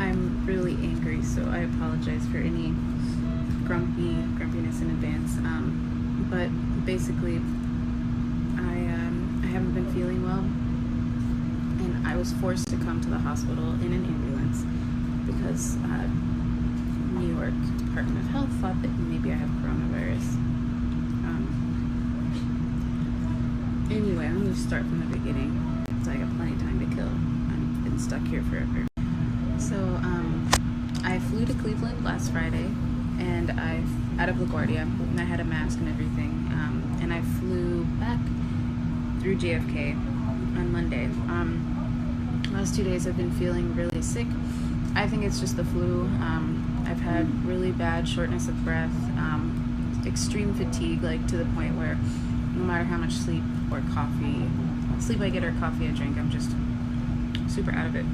I'm really angry, so I apologize for any grumpiness in advance. But basically, I haven't been feeling well, and I was forced to come to the hospital in an ambulance because New York Department of Health thought that maybe I have coronavirus. Anyway, I'm going to start from the beginning because I got plenty of time to kill. I've been stuck here forever. So, I flew to Cleveland last Friday, and out of LaGuardia, and I had a mask and everything, and I flew back through JFK on Monday. Last 2 days I've been feeling really sick. I think it's just the flu. I've had really bad shortness of breath, extreme fatigue, like to the point where no matter how much sleep I get or coffee I drink, I'm just super out of it.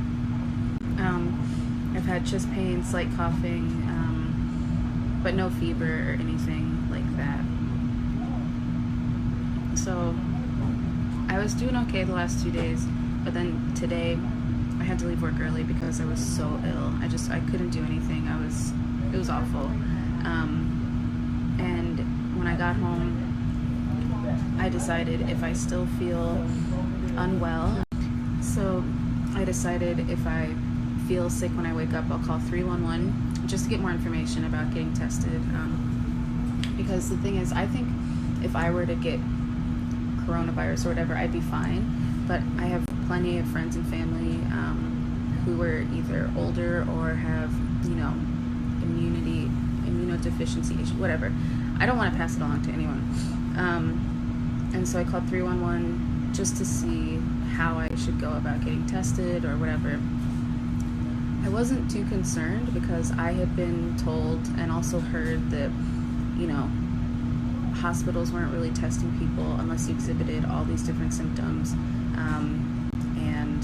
I've had chest pain, slight coughing, but no fever or anything like that. So I was doing okay the last 2 days, but then today I had to leave work early because I was so ill. I couldn't do anything. It was awful. And when I got home, I decided if I still feel unwell, so I decided if I feel sick when I wake up, I'll call 311 just to get more information about getting tested. Because the thing is, I think if I were to get coronavirus or whatever, I'd be fine. But I have plenty of friends and family who are either older or have, immunodeficiency issue, whatever. I don't want to pass it along to anyone. And so I called 311 just to see how I should go about getting tested or whatever. I wasn't too concerned because I had been told and also heard that, hospitals weren't really testing people unless you exhibited all these different symptoms, and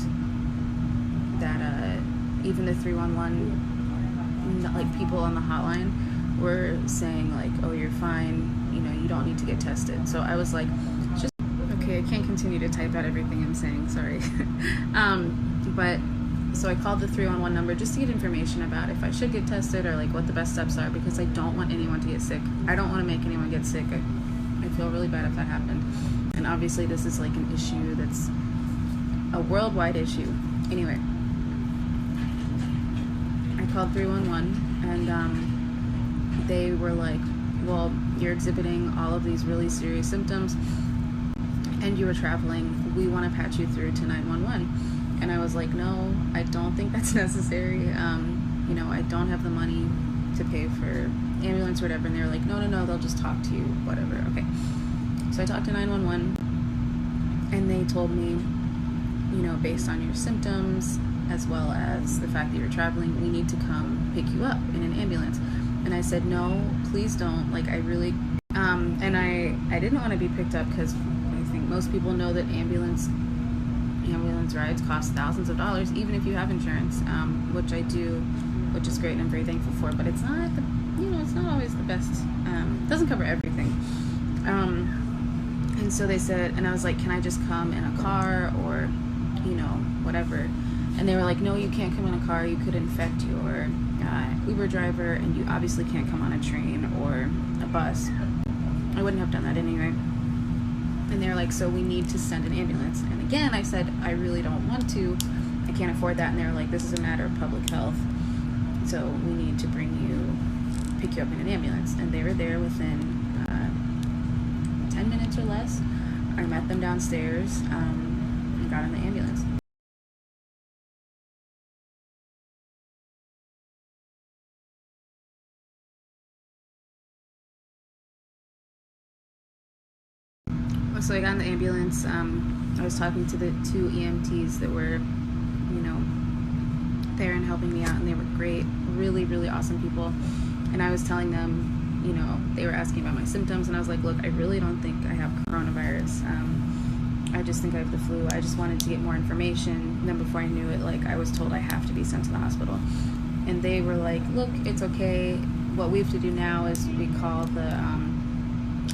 that even the 311, like people on the hotline were saying like, oh, you're fine, you don't need to get tested. So I was like, okay, I can't continue to type out everything I'm saying, sorry. But so I called the 311 number just to get information about if I should get tested or like what the best steps are, because I don't want anyone to get sick. I don't want to make anyone get sick. I feel really bad if that happened. And obviously this is like an issue that's a worldwide issue. Anyway, I called 311 and they were like, well, you're exhibiting all of these really serious symptoms and you were traveling. We want to patch you through to 911. And I was like, no, I don't think that's necessary. I don't have the money to pay for ambulance or whatever. And they were like, no, they'll just talk to you, whatever. Okay. So I talked to 911 and they told me, based on your symptoms, as well as the fact that you're traveling, we need to come pick you up in an ambulance. And I said, no, please don't. Like, I really, and I didn't want to be picked up because I think most people know that ambulance rides cost thousands of dollars, even if you have insurance, which I do, which is great and I'm very thankful for, but it's not it's not always the best. It doesn't cover everything. And so they said, and I was like, can I just come in a car or, whatever? And they were like, no, you can't come in a car. You could infect your Uber driver, and you obviously can't come on a train or a bus. I wouldn't have done that anyway. And they're like, so we need to send an ambulance. And again, I said, I really don't want to. I can't afford that. And they were like, this is a matter of public health. So we need to pick you up in an ambulance. And they were there within 10 minutes or less. I met them downstairs and got in the ambulance. So I got in the ambulance. I was talking to the 2 EMTs that were, there and helping me out, and they were great, really, really awesome people. And I was telling them, they were asking about my symptoms, and I was like, look, I really don't think I have coronavirus. I just think I have the flu. I just wanted to get more information. And then before I knew it, I was told I have to be sent to the hospital. And they were like, look, it's okay. What we have to do now is we call the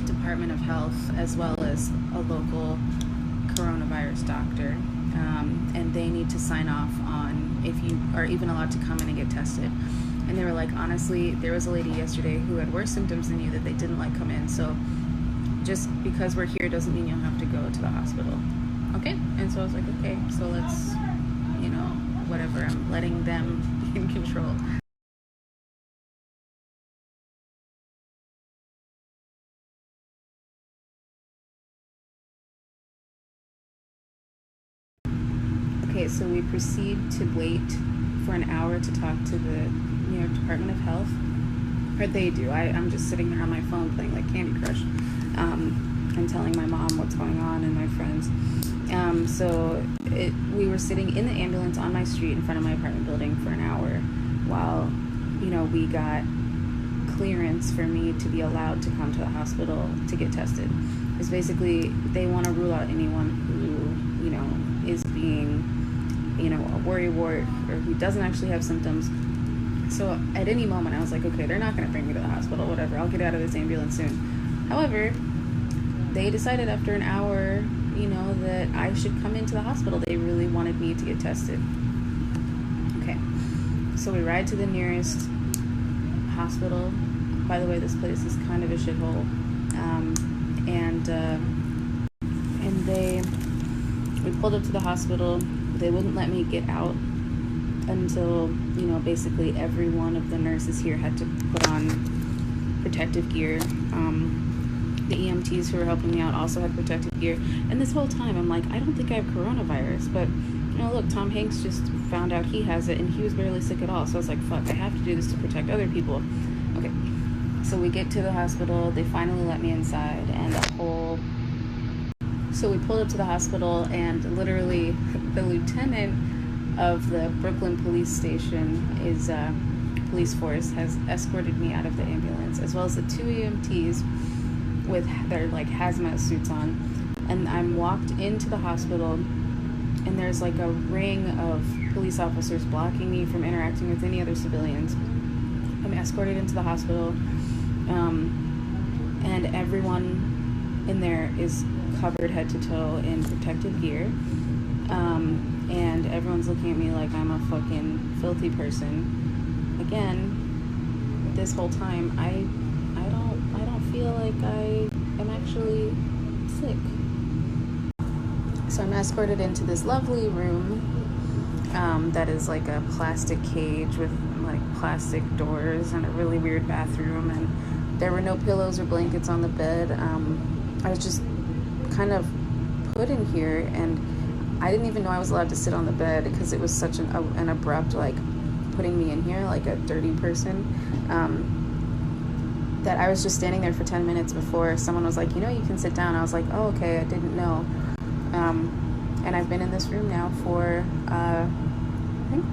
Department of Health as well as a local coronavirus doctor, and they need to sign off on if you are even allowed to come in and get tested. And they were like, honestly, there was a lady yesterday who had worse symptoms than you that they didn't let come in. So just because we're here doesn't mean you'll have to go to the hospital. Okay? And so I was like, okay, so let's, whatever. I'm letting them be in control. Okay, so we proceed to wait for an hour to talk to the New York Department of Health. Or they do. I'm just sitting there on my phone playing like Candy Crush and telling my mom what's going on and my friends. We were sitting in the ambulance on my street in front of my apartment building for an hour while, we got clearance for me to be allowed to come to the hospital to get tested. It's basically they want to rule out anyone who, is being, a worrywart or who doesn't actually have symptoms. So at any moment I was like, okay, they're not going to bring me to the hospital, whatever, I'll get out of this ambulance soon. However, they decided after an hour, that I should come into the hospital. They really wanted me to get tested. Okay, so we ride to the nearest hospital. By the way, this place is kind of a shithole. We pulled up to the hospital. They wouldn't let me get out until, basically every one of the nurses here had to put on protective gear. The EMTs who were helping me out also had protective gear. And this whole time, I'm like, I don't think I have coronavirus. But, look, Tom Hanks just found out he has it, and he was barely sick at all. So I was like, fuck, I have to do this to protect other people. Okay, so we get to the hospital. They finally let me inside, and So we pulled up to the hospital, and literally the lieutenant of the Brooklyn police station police force has escorted me out of the ambulance, as well as the two EMTs with their hazmat suits on. And I'm walked into the hospital, and there's a ring of police officers blocking me from interacting with any other civilians. I'm escorted into the hospital, and everyone in there is covered head to toe in protective gear, and everyone's looking at me like I'm a fucking filthy person. Again, this whole time I don't feel like I am actually sick. So I'm escorted into this lovely room that is like a plastic cage with plastic doors and a really weird bathroom, and there were no pillows or blankets on the bed. I was just kind of put in here, and I didn't even know I was allowed to sit on the bed because it was such an abrupt putting me in here like a dirty person, that I was just standing there for 10 minutes before someone was like, you can sit down. I was like, oh, okay, I didn't know. And I've been in this room now for I think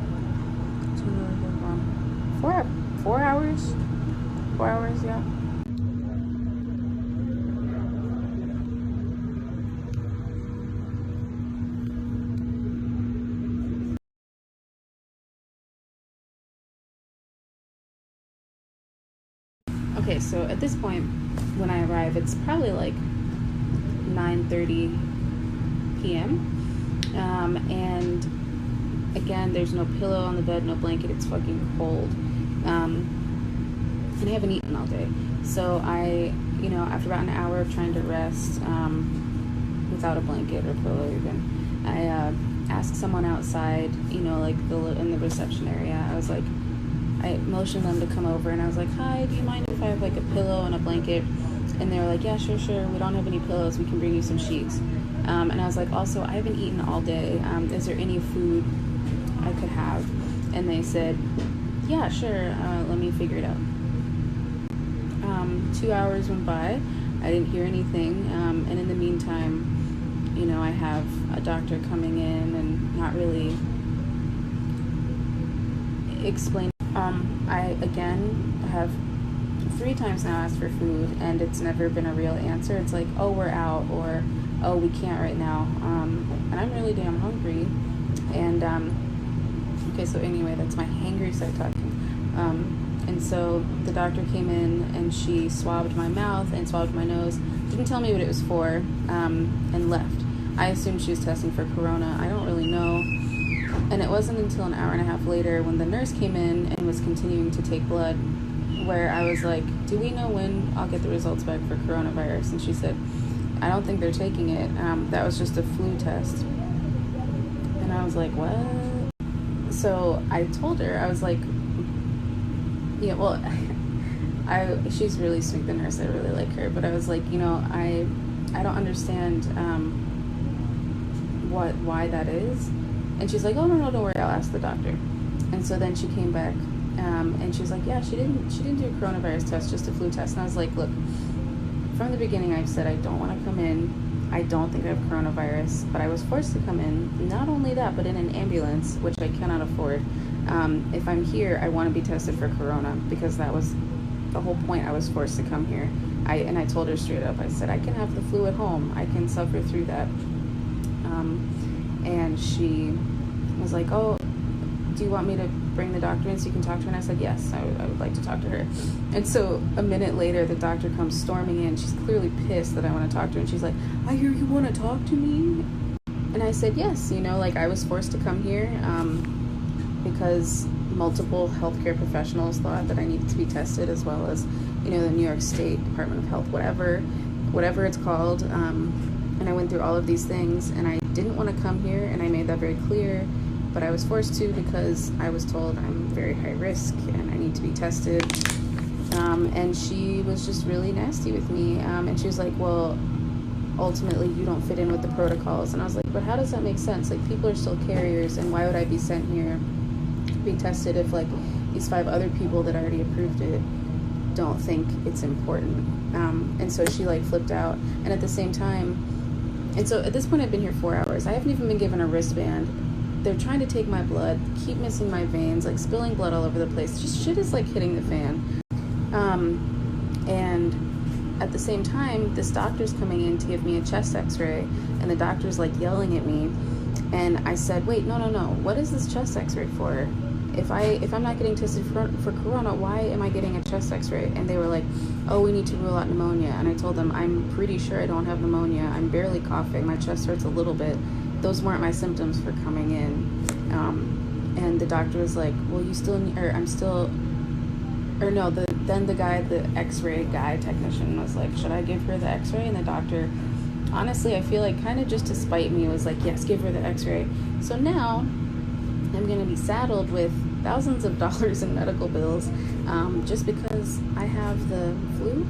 4 hours. 4 hours, yeah. Okay, so at this point, when I arrive, it's probably 9:30 p.m. And again, there's no pillow on the bed, no blanket. It's fucking cold, and I haven't eaten all day. So I, after about an hour of trying to rest, without a blanket or pillow even, I asked someone outside, in the reception area. I motioned them to come over, and I was like, hi, do you mind if I have a pillow and a blanket? And they were like, yeah, sure, we don't have any pillows, we can bring you some sheets. And I was like, also, I haven't eaten all day, is there any food I could have? And they said, yeah, sure, let me figure it out. 2 hours went by, I didn't hear anything, and in the meantime, I have a doctor coming in and not really explaining. I again have 3 times now asked for food, and it's never been a real answer. It's like, oh, we're out, or oh, we can't right now, and I'm really damn hungry. And okay, so anyway, that's my hangry side talking. And so the doctor came in, and she swabbed my mouth and swabbed my nose, didn't tell me what it was for, and left. I assumed she was testing for corona. I don't really know. And it wasn't until an hour and a half later when the nurse came in and was continuing to take blood where I was like, do we know when I'll get the results back for coronavirus? And she said, I don't think they're taking it. That was just a flu test. And I was like, what? So I told her, I was like, yeah, well, she's really sweet, the nurse. I really like her. But I was like, I don't understand why that is. And she's like, oh, no, don't worry, I'll ask the doctor. And so then she came back, and she was like, yeah, she didn't do a coronavirus test, just a flu test. And I was like, look, from the beginning I've said I don't want to come in. I don't think I have coronavirus, but I was forced to come in. Not only that, but in an ambulance, which I cannot afford. If I'm here, I want to be tested for corona, because that was the whole point. I was forced to come here. I told her straight up, I said, I can have the flu at home. I can suffer through that. And she was like, oh, do you want me to bring the doctor in so you can talk to her? And I said, yes, I would like to talk to her. And so a minute later, the doctor comes storming in. She's clearly pissed that I want to talk to her. And she's like, I hear you want to talk to me? And I said, yes, I was forced to come here because multiple healthcare professionals thought that I needed to be tested, as well as, the New York State Department of Health, whatever it's called. And I went through all of these things, and I didn't want to come here, and I made that very clear, but I was forced to because I was told I'm very high risk and I need to be tested. And she was just really nasty with me. And she was like, well, ultimately you don't fit in with the protocols. And I was like, but how does that make sense? Like, people are still carriers, and why would I be sent here to be tested if, like, these 5 other people that already approved it don't think it's important? And so she, like, flipped out. And at the same time, and so at this point I've been here 4 hours. I haven't even been given a wristband. They're trying to take my blood, keep missing my veins, like spilling blood all over the place. Just shit is like hitting the fan. And at the same time, this doctor's coming in to give me a chest x-ray, and the doctor's like yelling at me. And I said, wait, no. What is this chest x-ray for? If I'm not getting tested for corona, why am I getting a chest x-ray? And they were like, oh, we need to rule out pneumonia. And I told them, I'm pretty sure I don't have pneumonia. I'm barely coughing. My chest hurts a little bit. Those weren't my symptoms for coming in. And the doctor was like, well, you still need, then the guy, the x-ray guy technician was like, should I give her the x-ray? And the doctor, honestly, I feel like kind of just to spite me, was like, yes, give her the x-ray. So now I'm going to be saddled with thousands of dollars in medical bills, just because I have the flu.